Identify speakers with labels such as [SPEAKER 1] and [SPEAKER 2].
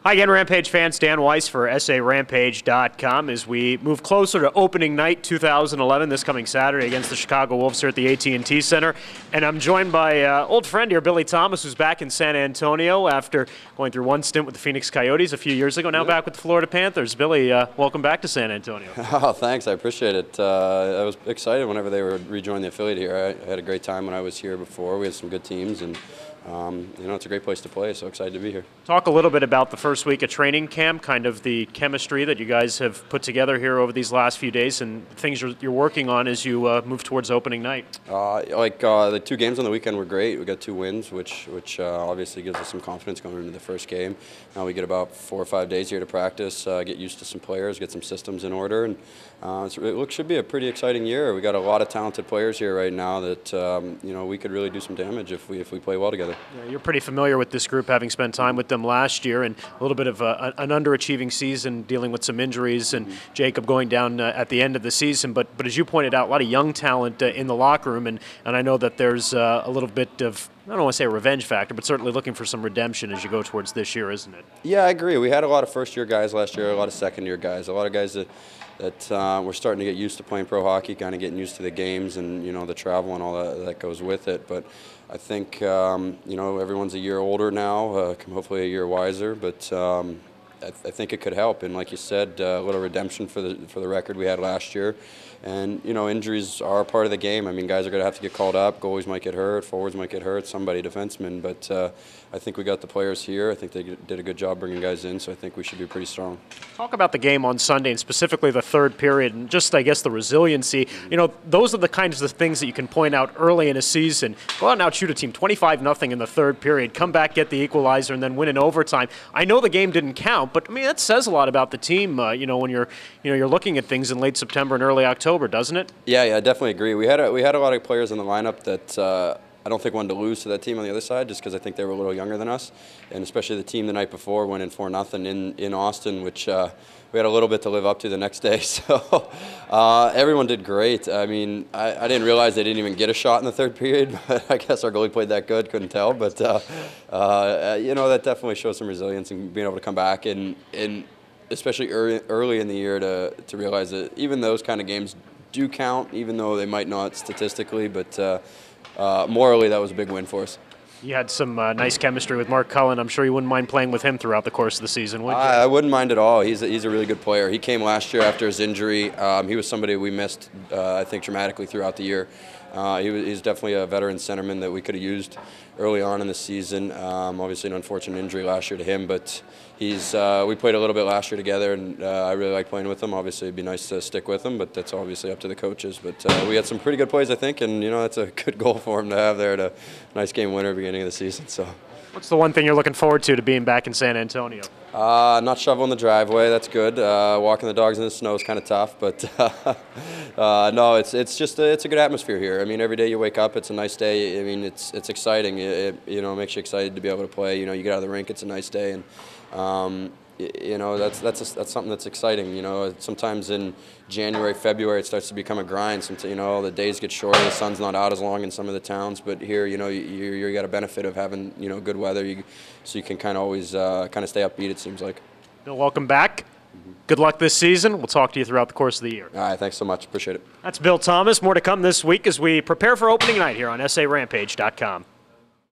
[SPEAKER 1] Hi again, Rampage fans. Dan Weiss for SARampage.com as we move closer to opening night 2011 this coming Saturday against the Chicago Wolves here at the AT&T Center. And I'm joined by old friend here, Billy Thomas, who's back in San Antonio after going through one stint with the Phoenix Coyotes a few years ago, now back with the Florida Panthers. Billy, welcome back to San Antonio.
[SPEAKER 2] Oh, thanks. I appreciate it. I was excited whenever they would rejoin the affiliate here. I had a great time when I was here before. We had some good teams, and it's a great place to play, so excited to be here.
[SPEAKER 1] Talk a little bit about the first week of training camp, kind of the chemistry that you guys have put together here over these last few days and things you're working on as you move towards opening night.
[SPEAKER 2] The two games on the weekend were great. We got 2 wins, which obviously gives us some confidence going into the first game. Now we get about 4 or 5 days here to practice, get used to some players, get some systems in order, and it should be a pretty exciting year. We got a lot of talented players here right now that we could really do some damage if we play well together.
[SPEAKER 1] Yeah, you're pretty familiar with this group, having spent time with them last year, and a little bit of an underachieving season, dealing with some injuries, and Jacob going down at the end of the season. But as you pointed out, a lot of young talent in the locker room, and I know that there's a little bit of, I don't want to say a revenge factor, but certainly looking for some redemption as you go towards this year, isn't it? Yeah,
[SPEAKER 2] I agree. We had a lot of first-year guys last year, a lot of second-year guys, a lot of guys that we're starting to get used to playing pro hockey, kind of getting used to the games and the travel and all that goes with it. But I think everyone's a year older now, hopefully a year wiser. But I think it could help. And like you said, a little redemption for the record we had last year. And injuries are a part of the game. I mean, guys are going to have to get called up. Goalies might get hurt. Forwards might get hurt. Somebody, defensemen. But I think we got the players here. I think they did a good job bringing guys in. So I think we should be pretty strong.
[SPEAKER 1] Talk about the game on Sunday, and specifically the third period, and just, I guess, the resiliency. Those are the kinds of things that you can point out early in a season. Go out and outshoot a team 25-0 in the third period, come back, get the equalizer, and then win in overtime. I know the game didn't count, but I mean that says a lot about the team. When you're looking at things in late September and early October, doesn't it? Yeah,
[SPEAKER 2] I definitely agree. We had a lot of players in the lineup that I don't think wanted to lose to that team on the other side, just because I think they were a little younger than us, and especially the team the night before went in 4-0 in Austin, which we had a little bit to live up to the next day. So everyone did great. I mean, I didn't realize they didn't even get a shot in the third period, but I guess our goalie played that good, couldn't tell. But that definitely shows some resilience and being able to come back and especially early in the year to realize that even those kind of games do count, even though they might not statistically, but morally that was a big win for us.
[SPEAKER 1] You had some nice chemistry with Mark Cullen. I'm sure you wouldn't mind playing with him throughout the course of the season, would you?
[SPEAKER 2] I wouldn't mind at all. He's a really good player. He came last year after his injury. He was somebody we missed, I think, dramatically throughout the year. He's definitely a veteran centerman that we could have used early on in the season. Obviously an unfortunate injury last year to him, but we played a little bit last year together, and I really like playing with him. Obviously it'd be nice to stick with him, but that's obviously up to the coaches. But we had some pretty good plays, I think, and that's a good goal for him to have there, to nice game winner at the beginning of the season. So.
[SPEAKER 1] What's the one thing you're looking forward to being back in San Antonio?
[SPEAKER 2] Not shoveling the driveway. That's good. Walking the dogs in the snow is kind of tough, but no, it's a good atmosphere here. I mean, every day you wake up, it's a nice day. I mean, it's exciting. It makes you excited to be able to play. You get out of the rink, it's a nice day, and that's something that's exciting. Sometimes in January, February, it starts to become a grind. The days get shorter, the sun's not out as long in some of the towns, but here, you got a benefit of having good weather, so you can kind of always stay upbeat. It seems like.
[SPEAKER 1] Bill, welcome back. Good luck this season. We'll talk to you throughout the course of the year.
[SPEAKER 2] All right, thanks so much. Appreciate it.
[SPEAKER 1] That's Bill Thomas. More to come this week as we prepare for opening night here on SARampage.com.